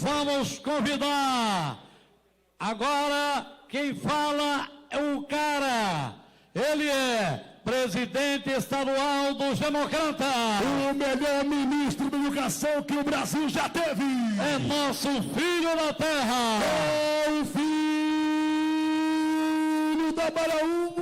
vamos convidar. Agora quem fala é o cara. Ele é presidente estadual dos Democratas. O melhor ministro da educação que o Brasil já teve. É nosso filho da terra. É o filho da Baraúna.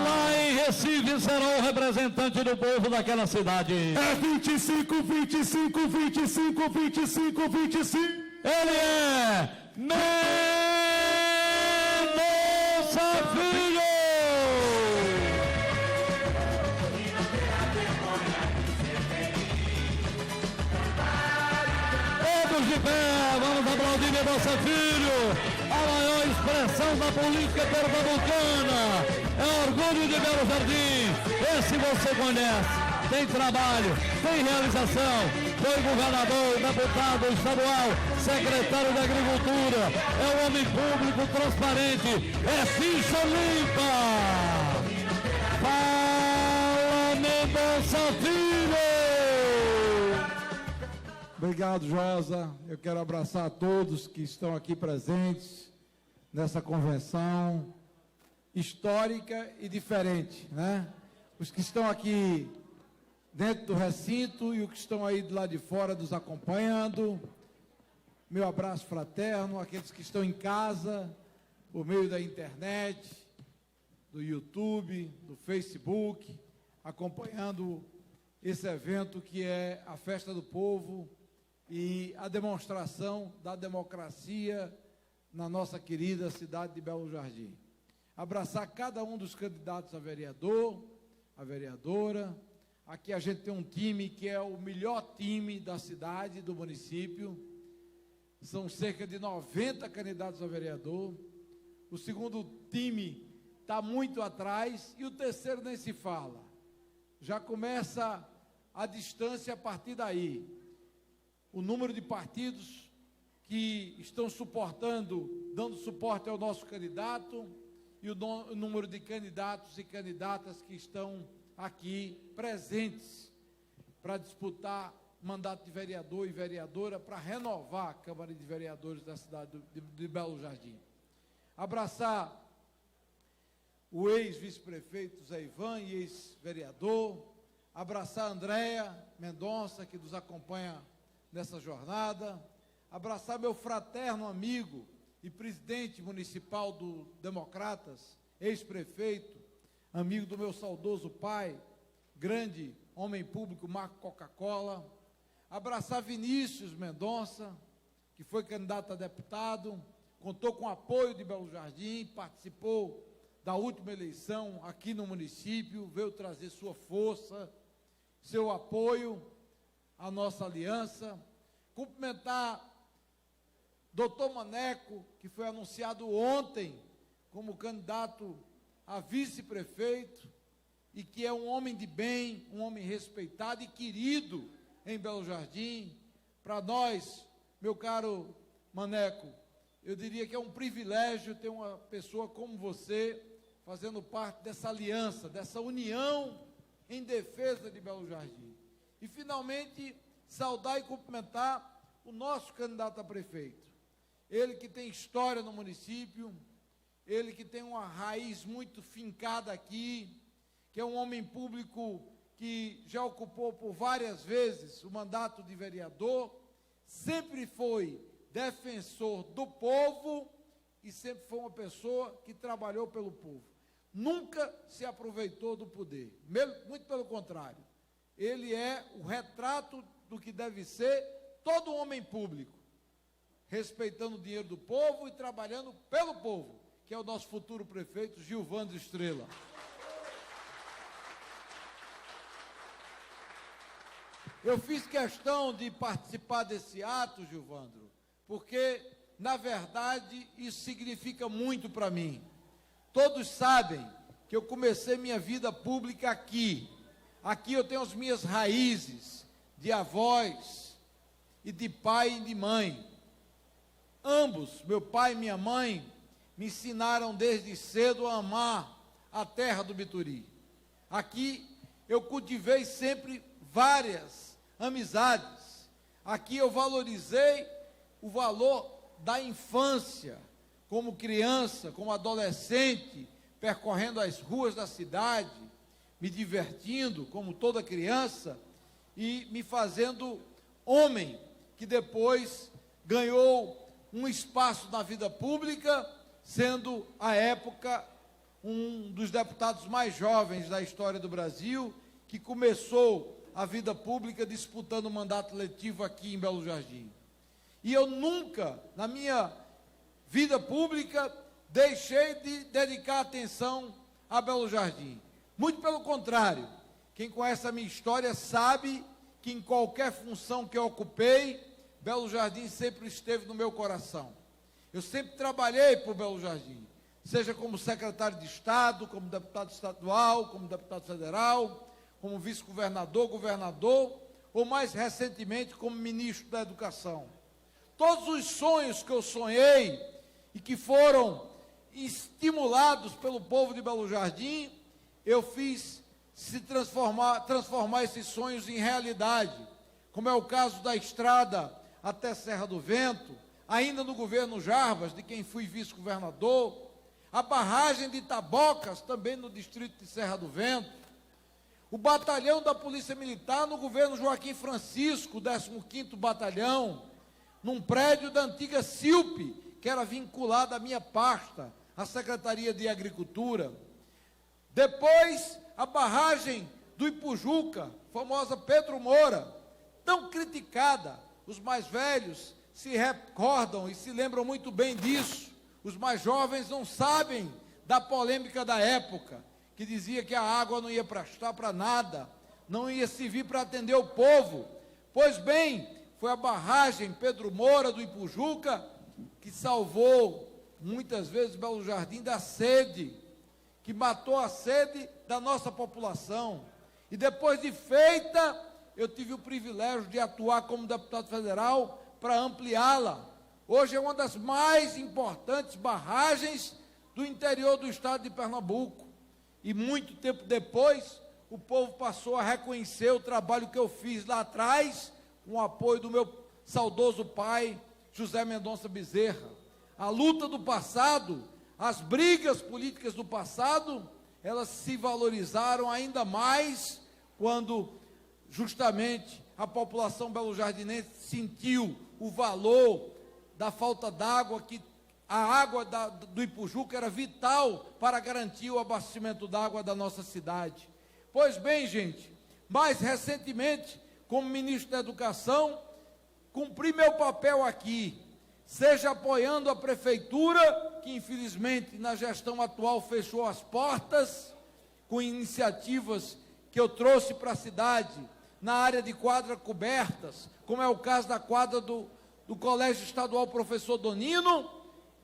Lá em Recife será o representante do povo daquela cidade. É 25, 25, 25, 25, 25. Ele é Mendonça Filho. Todos de pé, vamos aplaudir Mendonça Filho, a maior expressão da política pernambucana. É orgulho de Belo Jardim. Esse você conhece. Tem trabalho, tem realização, foi governador, deputado estadual, secretário da Agricultura, é um homem público transparente, é ficha limpa. Fala, Mendonça Filho! Obrigado, Josa. Eu quero abraçar a todos que estão aqui presentes nessa convenção histórica e diferente, né? Os que estão aqui dentro do recinto e os que estão aí do lado de fora nos acompanhando. Meu abraço fraterno, aqueles que estão em casa, por meio da internet, do YouTube, do Facebook, acompanhando esse evento que é a Festa do Povo e a demonstração da democracia na nossa querida cidade de Belo Jardim. Abraçar cada um dos candidatos a vereador, a vereadora. Aqui a gente tem um time que é o melhor time da cidade, do município. São cerca de 90 candidatos a vereador. O segundo time está muito atrás e o terceiro nem se fala. Já começa a distância a partir daí. O número de partidos que estão suportando, dando suporte ao nosso candidato e o número de candidatos e candidatas que estão aqui presentes para disputar mandato de vereador e vereadora para renovar a Câmara de Vereadores da cidade de Belo Jardim. Abraçar o ex-vice-prefeito Zé Ivan e ex-vereador, abraçar a Andréia Mendonça, que nos acompanha nessa jornada, abraçar meu fraterno amigo e presidente municipal do Democratas, ex-prefeito, amigo do meu saudoso pai, grande homem público, Marco Coca-Cola. Abraçar Vinícius Mendonça, que foi candidato a deputado, contou com o apoio de Belo Jardim, participou da última eleição aqui no município, veio trazer sua força, seu apoio à nossa aliança. Cumprimentar Dr. Maneco, que foi anunciado ontem como candidato a vice-prefeito e que é um homem de bem, um homem respeitado e querido em Belo Jardim. Para nós, meu caro Maneco, eu diria que é um privilégio ter uma pessoa como você fazendo parte dessa aliança, dessa união em defesa de Belo Jardim. E, finalmente, saudar e cumprimentar o nosso candidato a prefeito. Ele que tem história no município, ele que tem uma raiz muito fincada aqui, que é um homem público que já ocupou por várias vezes o mandato de vereador, sempre foi defensor do povo e sempre foi uma pessoa que trabalhou pelo povo. Nunca se aproveitou do poder, muito pelo contrário. Ele é o retrato do que deve ser todo homem público, respeitando o dinheiro do povo e trabalhando pelo povo, que é o nosso futuro prefeito, Gilvandro Estrela. Eu fiz questão de participar desse ato, Gilvandro, porque, na verdade, isso significa muito para mim. Todos sabem que eu comecei minha vida pública aqui. Aqui eu tenho as minhas raízes de avós e de pai e de mãe. Ambos, meu pai e minha mãe, me ensinaram desde cedo a amar a terra do Bituri. Aqui eu cultivei sempre várias amizades. Aqui eu valorizei o valor da infância, como criança, como adolescente, percorrendo as ruas da cidade, me divertindo como toda criança e me fazendo homem, que depois ganhou um espaço na vida pública, sendo, à época, um dos deputados mais jovens da história do Brasil, que começou a vida pública disputando o mandato letivo aqui em Belo Jardim. E eu nunca, na minha vida pública, deixei de dedicar atenção a Belo Jardim. Muito pelo contrário, quem conhece a minha história sabe que em qualquer função que eu ocupei, Belo Jardim sempre esteve no meu coração. Eu sempre trabalhei por Belo Jardim, seja como secretário de Estado, como deputado estadual, como deputado federal, como vice-governador, governador, ou mais recentemente como ministro da Educação. Todos os sonhos que eu sonhei e que foram estimulados pelo povo de Belo Jardim, eu fiz se transformar esses sonhos em realidade, como é o caso da estrada até Serra do Vento, ainda no governo Jarbas, de quem fui vice-governador, a barragem de Tabocas, também no distrito de Serra do Vento, o batalhão da Polícia Militar no governo Joaquim Francisco, 15º Batalhão, num prédio da antiga Silpe, que era vinculado à minha pasta, à Secretaria de Agricultura. Depois, a barragem do Ipujuca, famosa Pedro Moura, tão criticada. Os mais velhos se recordam e se lembram muito bem disso. Os mais jovens não sabem da polêmica da época, que dizia que a água não ia prestar para nada, não ia servir para atender o povo. Pois bem, foi a barragem Pedro Moura do Ipujuca que salvou muitas vezes Belo Jardim da sede, que matou a sede da nossa população. E depois de feita, eu tive o privilégio de atuar como deputado federal para ampliá-la. Hoje é uma das mais importantes barragens do interior do estado de Pernambuco. E muito tempo depois, o povo passou a reconhecer o trabalho que eu fiz lá atrás, com o apoio do meu saudoso pai, José Mendonça Bezerra. A luta do passado, as brigas políticas do passado, elas se valorizaram ainda mais quando justamente a população belo-jardinense sentiu o valor da falta d'água, que a água do Ipujuca era vital para garantir o abastecimento d'água da nossa cidade. Pois bem, gente, mais recentemente, como ministro da Educação, cumpri meu papel aqui, seja apoiando a prefeitura, que infelizmente na gestão atual fechou as portas, com iniciativas que eu trouxe para a cidade, na área de quadras cobertas, como é o caso da quadra do Colégio Estadual Professor Donino,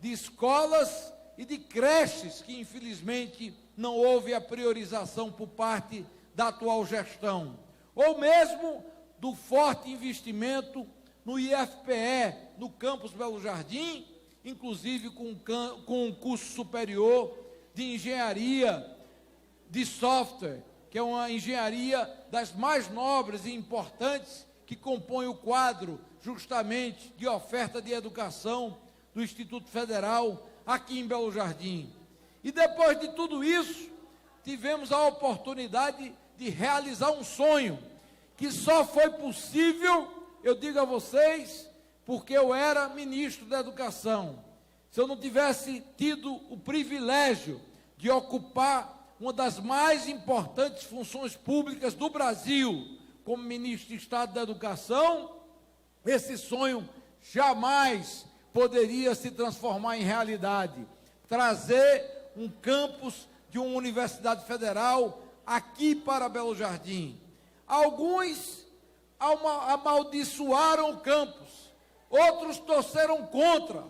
de escolas e de creches, que infelizmente não houve a priorização por parte da atual gestão, ou mesmo do forte investimento no IFPE, no campus Belo Jardim, inclusive com um curso superior de engenharia de software, que é uma engenharia das mais nobres e importantes, que compõe o quadro justamente de oferta de educação do Instituto Federal aqui em Belo Jardim. E depois de tudo isso, tivemos a oportunidade de realizar um sonho, que só foi possível, eu digo a vocês, porque eu era ministro da Educação. Se eu não tivesse tido o privilégio de ocupar uma das mais importantes funções públicas do Brasil, como ministro de Estado da Educação, esse sonho jamais poderia se transformar em realidade. Trazer um campus de uma universidade federal aqui para Belo Jardim. Alguns amaldiçoaram o campus, outros torceram contra,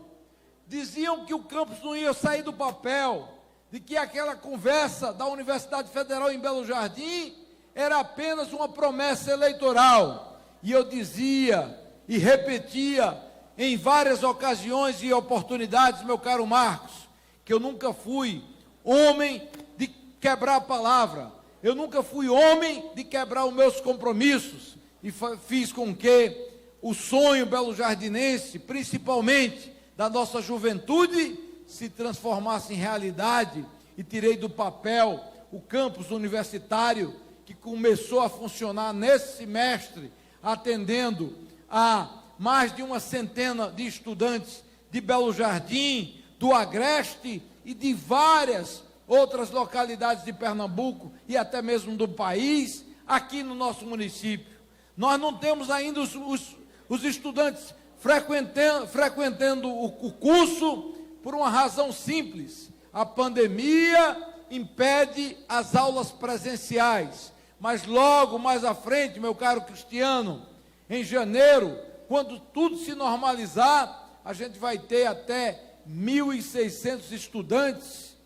diziam que o campus não ia sair do papel, de que aquela conversa da Universidade Federal em Belo Jardim era apenas uma promessa eleitoral. E eu dizia e repetia em várias ocasiões e oportunidades, meu caro Marcos, que eu nunca fui homem de quebrar a palavra, eu nunca fui homem de quebrar os meus compromissos, e fiz com que o sonho belo-jardinense, principalmente da nossa juventude, se transformasse em realidade, e tirei do papel o campus universitário, que começou a funcionar nesse semestre, atendendo a mais de 100 de estudantes de Belo Jardim, do Agreste e de várias outras localidades de Pernambuco e até mesmo do país, aqui no nosso município. Nós não temos ainda os estudantes frequentando o curso por uma razão simples: a pandemia impede as aulas presenciais, mas logo mais à frente, meu caro Cristiano, em janeiro, quando tudo se normalizar, a gente vai ter até 1.600 estudantes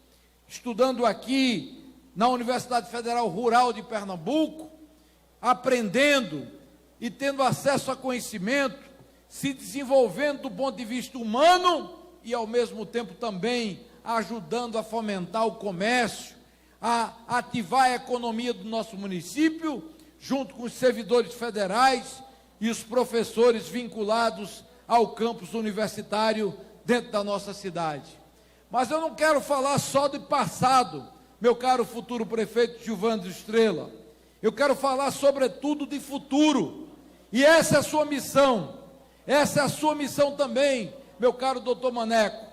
estudando aqui na Universidade Federal Rural de Pernambuco, aprendendo e tendo acesso a conhecimento, se desenvolvendo do ponto de vista humano e, ao mesmo tempo, também ajudando a fomentar o comércio, a ativar a economia do nosso município, junto com os servidores federais e os professores vinculados ao campus universitário dentro da nossa cidade. Mas eu não quero falar só de passado, meu caro futuro prefeito Gilvandro Estrela. Eu quero falar, sobretudo, de futuro. E essa é a sua missão. Essa é a sua missão também, meu caro doutor Maneco.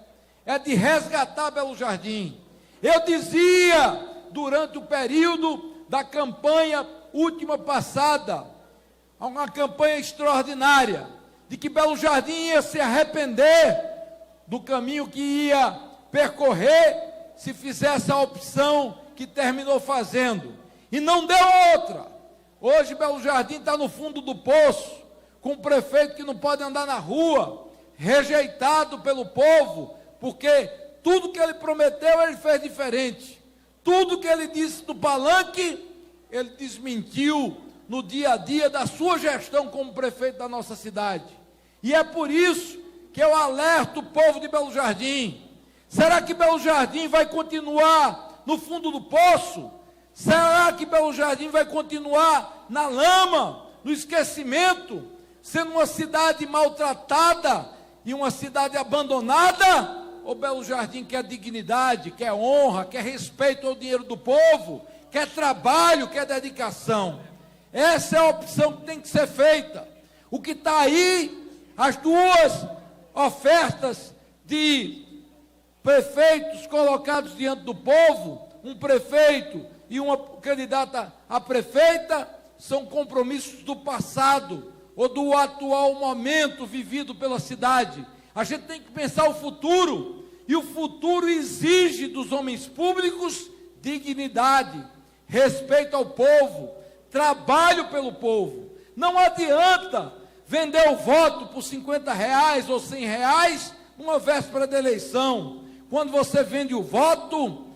É de resgatar Belo Jardim. Eu dizia, durante o período da campanha última passada, uma campanha extraordinária, de que Belo Jardim ia se arrepender do caminho que ia percorrer se fizesse a opção que terminou fazendo. E não deu outra. Hoje Belo Jardim está no fundo do poço, com um prefeito que não pode andar na rua, rejeitado pelo povo, porque tudo que ele prometeu ele fez diferente. Tudo que ele disse do palanque, ele desmentiu no dia a dia da sua gestão como prefeito da nossa cidade. E é por isso que eu alerto o povo de Belo Jardim. Será que Belo Jardim vai continuar no fundo do poço? Será que Belo Jardim vai continuar na lama, no esquecimento, sendo uma cidade maltratada e uma cidade abandonada? Ou Belo Jardim quer dignidade, quer honra, quer respeito ao dinheiro do povo, quer trabalho, quer dedicação? Essa é a opção que tem que ser feita. O que está aí, as duas ofertas de prefeitos colocados diante do povo, um prefeito e uma candidata a prefeita, são compromissos do passado ou do atual momento vivido pela cidade. A gente tem que pensar o futuro, e o futuro exige dos homens públicos dignidade, respeito ao povo, trabalho pelo povo. Não adianta vender o voto por R$50 ou R$100 numa véspera de eleição. Quando você vende o voto,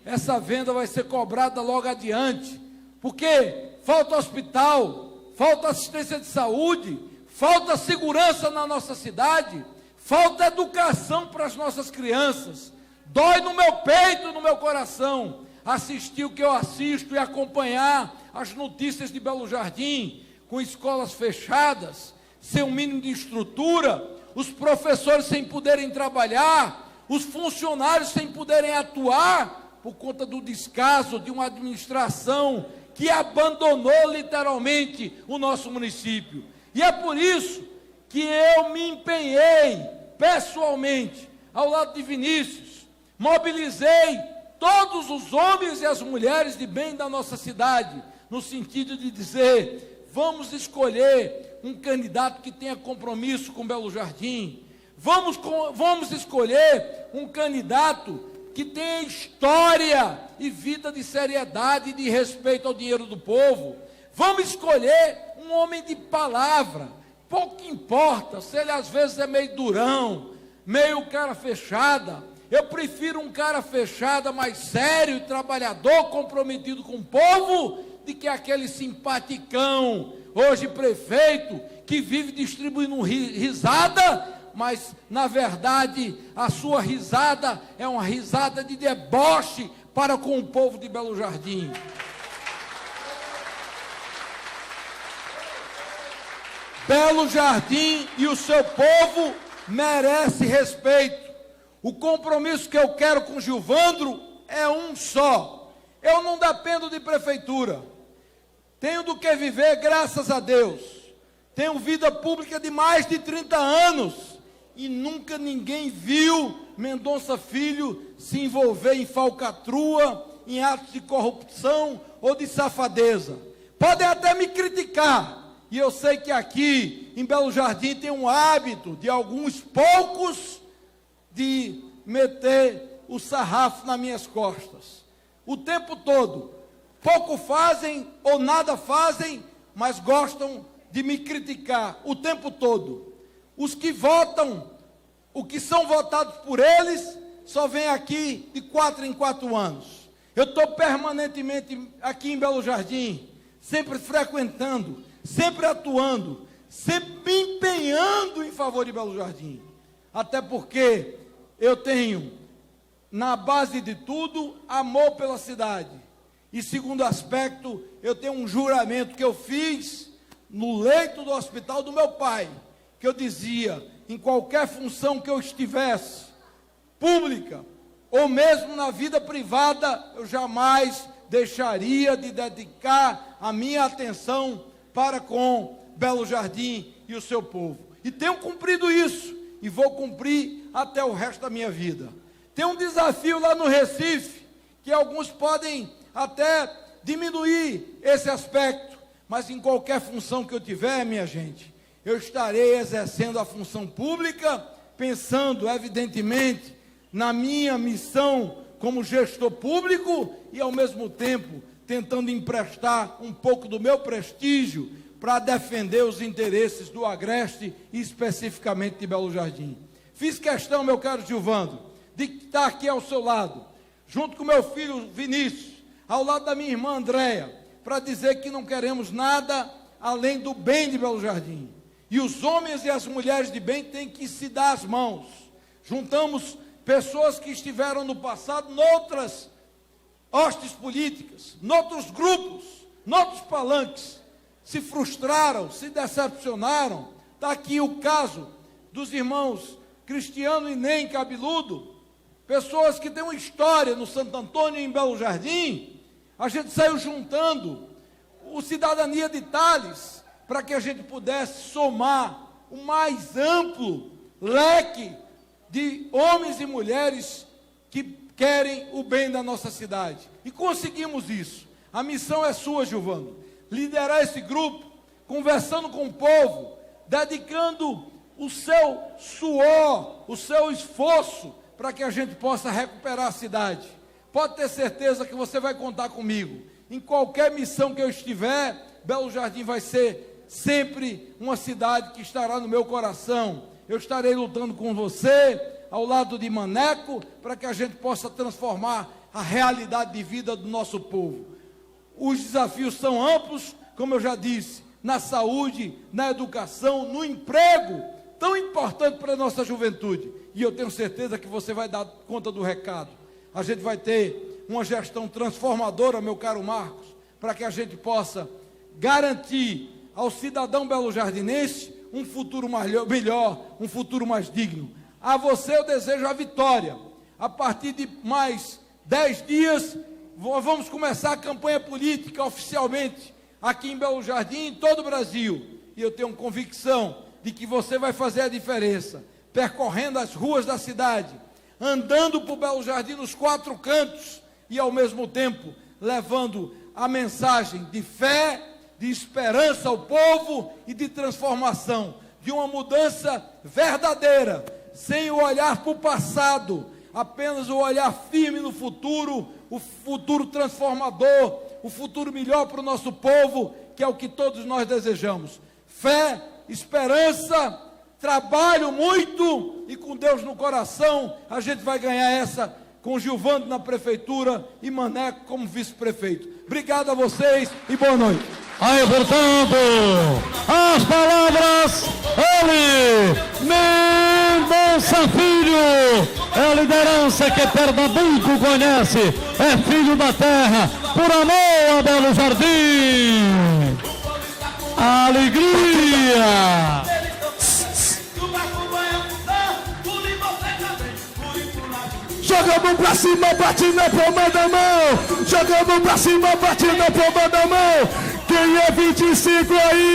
essa venda vai ser cobrada logo adiante, porque falta hospital, falta assistência de saúde, falta segurança na nossa cidade, falta educação para as nossas crianças. Dói no meu peito, no meu coração, assistir o que eu assisto e acompanhar as notícias de Belo Jardim, com escolas fechadas, sem um mínimo de estrutura, os professores sem poderem trabalhar, os funcionários sem poderem atuar, por conta do descaso de uma administração que abandonou literalmente o nosso município. E é por isso que eu me empenhei pessoalmente, ao lado de Vinícius, mobilizei todos os homens e as mulheres de bem da nossa cidade, no sentido de dizer: vamos escolher um candidato que tenha compromisso com Belo Jardim, vamos escolher um candidato que tenha história e vida de seriedade e de respeito ao dinheiro do povo. Vamos escolher um homem de palavra. Pouco importa se ele às vezes é meio durão, meio cara fechada. Eu prefiro um cara fechada, mais sério, trabalhador, comprometido com o povo, do que aquele simpaticão, hoje prefeito, que vive distribuindo risada, mas, na verdade, a sua risada é uma risada de deboche para com o povo de Belo Jardim. Belo Jardim e o seu povo merece respeito. O compromisso que eu quero com Gilvandro é um só. Eu não dependo de prefeitura. Tenho do que viver, graças a Deus. Tenho vida pública de mais de 30 anos e nunca ninguém viu Mendonça Filho se envolver em falcatrua, em atos de corrupção ou de safadeza. Podem até me criticar, e eu sei que aqui em Belo Jardim tem um hábito de alguns poucos de meter o sarrafo nas minhas costas. O tempo todo. Pouco fazem ou nada fazem, mas gostam de me criticar o tempo todo. Os que votam, o que são votados por eles, só vêm aqui de 4 em 4 anos. Eu estou permanentemente aqui em Belo Jardim, sempre frequentando, sempre atuando, sempre me empenhando em favor de Belo Jardim. Até porque eu tenho, na base de tudo, amor pela cidade. E segundo aspecto, eu tenho um juramento que eu fiz no leito do hospital do meu pai, que eu dizia, em qualquer função que eu estivesse, pública, ou mesmo na vida privada, eu jamais deixaria de dedicar a minha atenção para com Belo Jardim e o seu povo. E tenho cumprido isso, e vou cumprir até o resto da minha vida. Tem um desafio lá no Recife, que alguns podem até diminuir esse aspecto, mas em qualquer função que eu tiver, minha gente, eu estarei exercendo a função pública, pensando, evidentemente, na minha missão como gestor público e, ao mesmo tempo, tentando emprestar um pouco do meu prestígio para defender os interesses do Agreste e especificamente de Belo Jardim. Fiz questão, meu caro Gilvandro, de estar aqui ao seu lado, junto com meu filho Vinícius, ao lado da minha irmã Andréia, para dizer que não queremos nada além do bem de Belo Jardim. E os homens e as mulheres de bem têm que se dar as mãos. Juntamos pessoas que estiveram no passado noutras hostes políticas, noutros grupos, noutros palanques, se frustraram, se decepcionaram. Está aqui o caso dos irmãos Cristiano e Nem Cabeludo, pessoas que têm uma história no Santo Antônio e em Belo Jardim. A gente saiu juntando o Cidadania de Tales para que a gente pudesse somar o mais amplo leque de homens e mulheres que querem o bem da nossa cidade. E conseguimos isso. A missão é sua, Gilvandro. Liderar esse grupo, conversando com o povo, dedicando o seu suor, o seu esforço, para que a gente possa recuperar a cidade. Pode ter certeza que você vai contar comigo. Em qualquer missão que eu estiver, Belo Jardim vai ser sempre uma cidade que estará no meu coração. Eu estarei lutando com você, ao lado de Maneco, para que a gente possa transformar a realidade de vida do nosso povo. Os desafios são amplos, como eu já disse, na saúde, na educação, no emprego, tão importante para a nossa juventude. E eu tenho certeza que você vai dar conta do recado. A gente vai ter uma gestão transformadora, meu caro Marcos, para que a gente possa garantir ao cidadão belo-jardinense um futuro melhor, um futuro mais digno. A você eu desejo a vitória. A partir de mais 10 dias, vamos começar a campanha política oficialmente aqui em Belo Jardim e em todo o Brasil. E eu tenho convicção de que você vai fazer a diferença, percorrendo as ruas da cidade, andando por Belo Jardim nos 4 cantos e, ao mesmo tempo, levando a mensagem de fé, de esperança ao povo e de transformação, de uma mudança verdadeira, sem o olhar para o passado, apenas o olhar firme no futuro, o futuro transformador, o futuro melhor para o nosso povo, que é o que todos nós desejamos. Fé, esperança, trabalho muito e com Deus no coração, a gente vai ganhar essa com Gilvandro na prefeitura e Maneco como vice-prefeito. Obrigado a vocês e boa noite. Aí, portanto, as palavras, ele, Mendonça Filho, é a liderança que Pernambuco conhece, é filho da terra, por amor a Belo Jardim. Alegria! Joga a mão pra cima, bate na palma da mão. Joga a mão pra cima, bate na palma da mão. Quem é 25 aí?